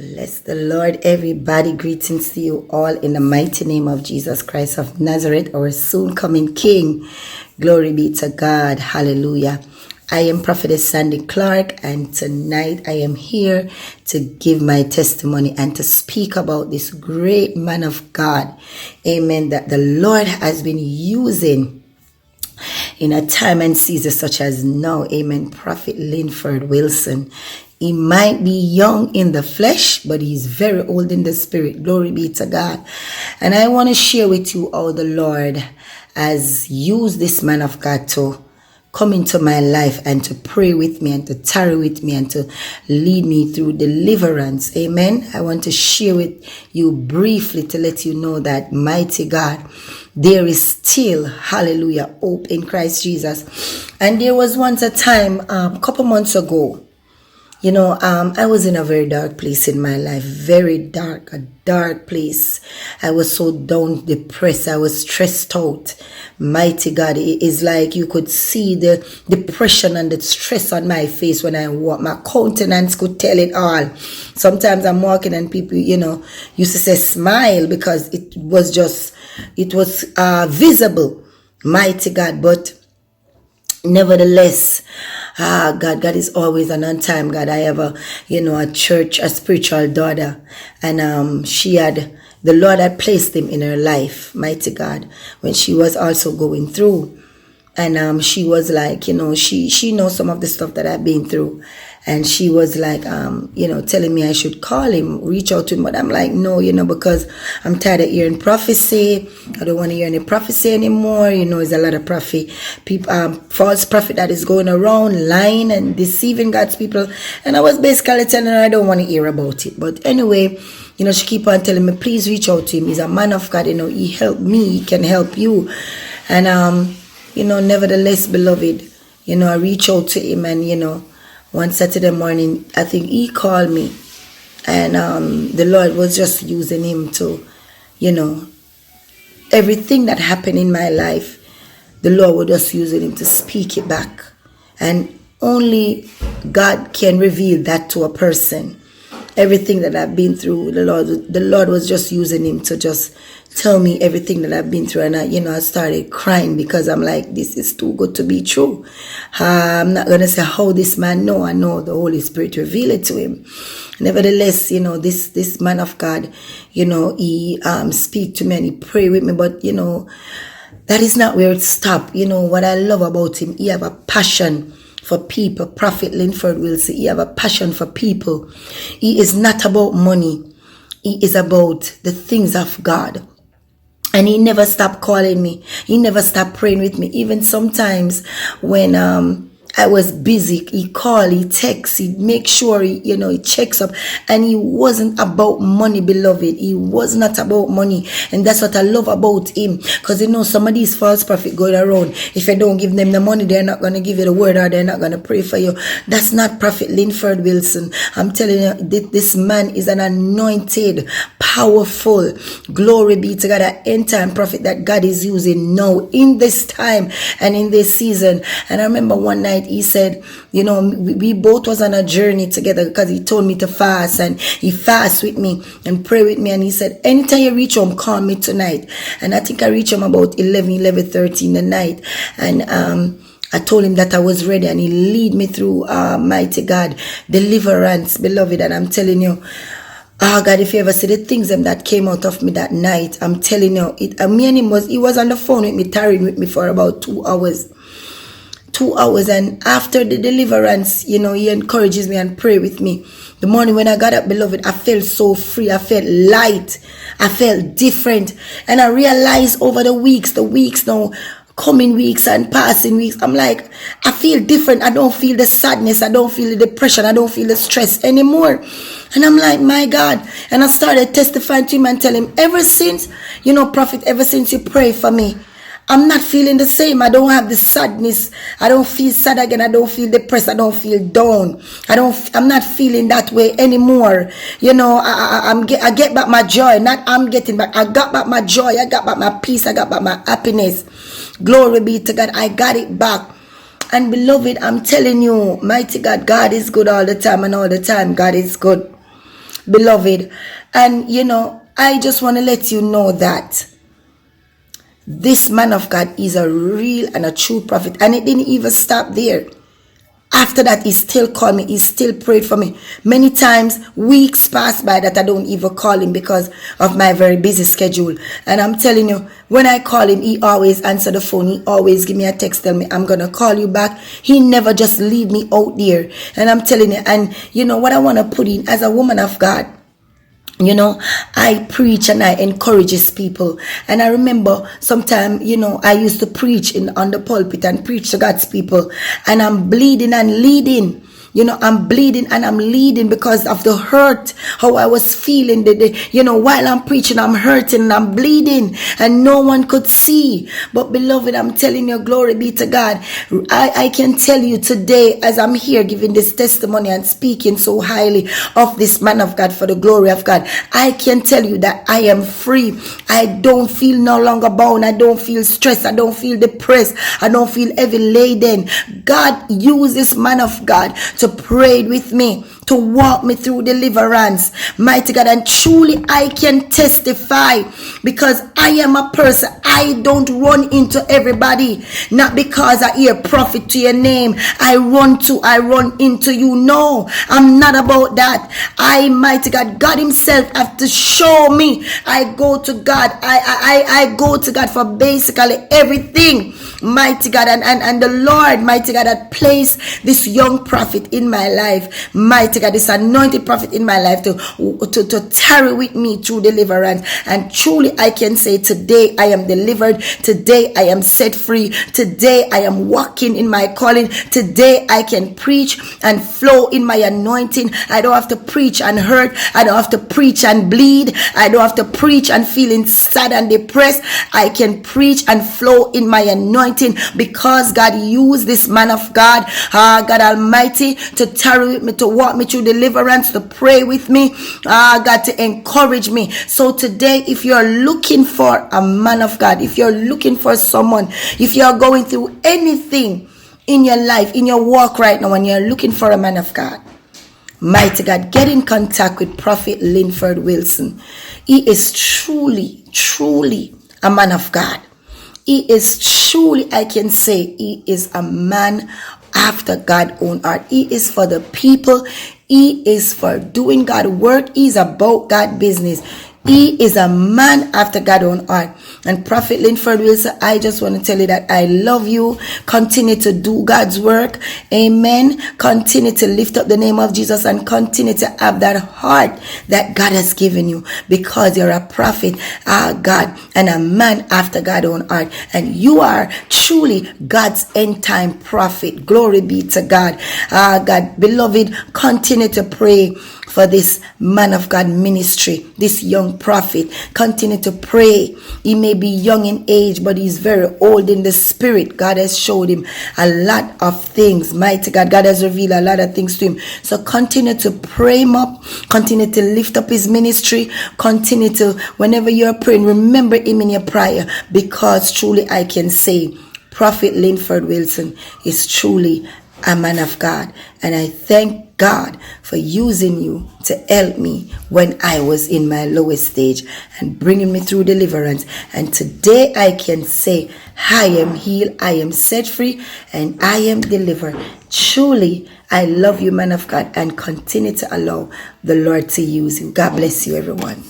Bless the Lord, everybody. Greetings to you all in the mighty name of Jesus Christ of Nazareth, our soon coming King. Glory be to God. Hallelujah. I am Prophetess Sandy Clark, and tonight I am here to give my testimony and to speak about this great man of God. Amen. That the Lord has been using in a time and season such as now. Amen. Prophet Linford Wilson. He might be young in the flesh, but he's very old in the spirit. Glory be to God. And I want to share with you how the Lord has used this man of God to come into my life and to pray with me and to tarry with me and to lead me through deliverance. Amen. I want to share with you briefly to let you know that, mighty God, there is still, hallelujah, hope in Christ Jesus. And there was once a time, a couple months ago, I was in a very dark place in my life, very dark, a dark place. I was so down, depressed. I was stressed out. Mighty God, it is like you could see the depression and the stress on my face when I walk. My countenance could tell it all. Sometimes I'm walking and people, used to say smile because it was visible. Mighty God, but nevertheless, God is always an on-time God. I have a spiritual daughter, and the Lord had placed him in her life, mighty God, when she was also going through. And she was like, she knows some of the stuff that I've been through. And she was like, telling me I should call him, reach out to him. But I'm like, no, because I'm tired of hearing prophecy. I don't want to hear any prophecy anymore. There's a lot of false prophet that is going around, lying and deceiving God's people. And I was basically telling her I don't want to hear about it. But anyway, she keep on telling me, please reach out to him. He's a man of God. He helped me. He can help you. And, nevertheless, beloved, I reach out to him and, one Saturday morning, I think he called me, and the Lord was just using him to, everything that happened in my life, the Lord was just using him to speak it back. And only God can reveal that to a person. Everything that I've been through, the Lord was just using him to just tell me everything that I've been through. And I started crying because I'm like, this is too good to be true. I'm not going to say how this man know. I know the Holy Spirit revealed it to him. Nevertheless, this man of God, he speak to me and he pray with me. But, that is not where it stopped. What I love about him, he have a passion for people. Prophet Linford Wilson, he have a passion for people. He is not about money. He is about the things of God. And he never stopped calling me. He never stopped praying with me. Even sometimes when I was busy, he called, he texts, he make sure he checks up. And he wasn't about money, beloved. He was not about money. And that's what I love about him. Because some of these false prophets going around, if you don't give them the money, they're not going to give you the word or they're not going to pray for you. That's not Prophet Linford Wilson. I'm telling you, this man is an anointed, powerful, glory be to God, an end-time prophet that God is using now in this time and in this season. And I remember one night he said, we both was on a journey together because he told me to fast, and he fast with me and pray with me. And he said, anytime you reach home, call me tonight. And I think I reached him about 11:30 in the night. And I told him that I was ready, and he lead me through, mighty God, deliverance, beloved. And I'm telling you, God, if you ever see the things that came out of me that night, I'm telling you, me and him he was on the phone with me, tarrying with me for about 2 hours. 2 hours. And after the deliverance, he encourages me and pray with me. The morning when I got up, beloved, I felt so free. I felt light. I felt different. And I realized over the weeks now, coming weeks and passing weeks, I'm like, I feel different. I don't feel the sadness. I don't feel the depression. I don't feel the stress anymore. And I'm like, my God. And I started testifying to him and telling him, ever since, Prophet, ever since you pray for me, I'm not feeling the same. I don't have the sadness. I don't feel sad again. I don't feel depressed. I don't feel down. I'm not feeling that way anymore. I get back my joy. I got back my joy. I got back my peace. I got back my happiness. Glory be to God. I got it back. And beloved, I'm telling you, mighty God, God is good all the time, and all the time God is good. beloved. And I just want to let you know that this man of God is a real and a true prophet. And it didn't even stop there. After that, he still called me. He still prayed for me. Many times, weeks pass by that I don't even call him because of my very busy schedule. And I'm telling you, when I call him, he always answer the phone. He always give me a text, tell me, I'm going to call you back. He never just leave me out there. And I'm telling you, and what I want to put in as a woman of God, I preach and I encourage his people. And I remember sometime, I used to preach on the pulpit and preach to God's people. And I'm bleeding and leading. I'm bleeding and I'm leading because of the hurt, how I was feeling. While I'm preaching, I'm hurting and I'm bleeding and no one could see. But beloved, I'm telling you, glory be to God. I can tell you today, as I'm here giving this testimony and speaking so highly of this man of God for the glory of God, I can tell you that I am free. I don't feel no longer bound. I don't feel stressed. I don't feel depressed. I don't feel heavy laden. God used this man of God to pray with me, to walk me through deliverance, mighty God. And truly I can testify because I am a person, I don't run into everybody, not because I hear prophet to your name, I run into you. No, I'm not about that. Mighty God himself have to show me. I go to God. I go to God for basically everything, mighty God. And the Lord, mighty God, had placed this young prophet in my life, mighty God, this anointed prophet in my life to tarry with me through deliverance. And truly I can say today I am delivered. Today I am set free. Today I am walking in my calling. Today I can preach and flow in my anointing. I don't have to preach and hurt. I don't have to preach and bleed. I don't have to preach and feeling sad and depressed. I can preach and flow in my anointing because God used this man of God, God Almighty, to tarry with me, to walk me through deliverance, to pray with me, God, to encourage me. So today, if you're looking for a man of God, if you're looking for someone, if you're going through anything in your life, in your walk right now, and you're looking for a man of God, mighty God, get in contact with Prophet Linford Wilson. He is truly, truly a man of God. He is truly, I can say, he is a man after God's own heart. He is for the people. He is for doing God's work. He is about God's business. He is a man after God's own heart. And Prophet Linford Wilson, I just want to tell you that I love you. Continue to do God's work. Amen. Continue to lift up the name of Jesus and continue to have that heart that God has given you because you're a prophet, God, and a man after God's own heart. And you are truly God's end time prophet. Glory be to God. God, beloved, continue to pray for this man of God ministry, this young prophet. Continue to pray. He may be young in age, but he's very old in the spirit. God has showed him a lot of things. Mighty God, God has revealed a lot of things to him. So continue to pray him up. Continue to lift up his ministry. Continue to, whenever you're praying, remember him in your prayer, because truly I can say Prophet Linford Wilson is truly a man of God. And I thank God for using you to help me when I was in my lowest stage and bringing me through deliverance. And today I can say I am healed, I am set free, and I am delivered. Truly, I love you, man of God, and continue to allow the Lord to use you. God bless you, everyone.